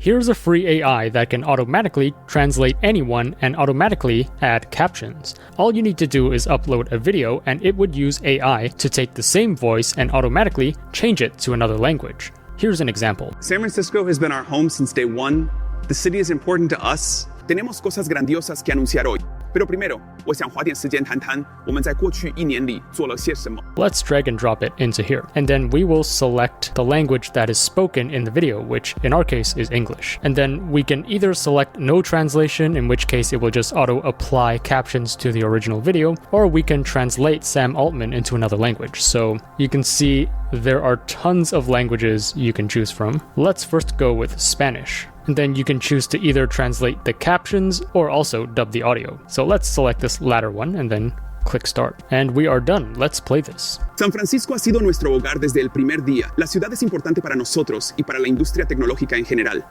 Here's a free AI that can automatically translate anyone and automatically add captions. All you need to do is upload a video and it would use AI to take the same voice and automatically change it to another language. Here's an example. San Francisco has been our home since day one. The city is important to us. Tenemos cosas grandiosas que anunciar hoy. Pero primero, 我想花点时间谈谈我们在过去1年里做了些什么。 Let's drag and drop it into here. And then we will select the language that is spoken in the video, which in our case is English. And then we can either select no translation, in which case it will just auto-apply captions to the original video, or we can translate Sam Altman into another language. So you can see there are tons of languages you can choose from. Let's first go with Spanish. And then you can choose to either translate the captions or also dub the audio. So let's select this latter one and then click start. And we are done. Let's play this. San Francisco ha sido nuestro hogar desde el primer día. La ciudad es importante para nosotros y para la industria tecnológica en general.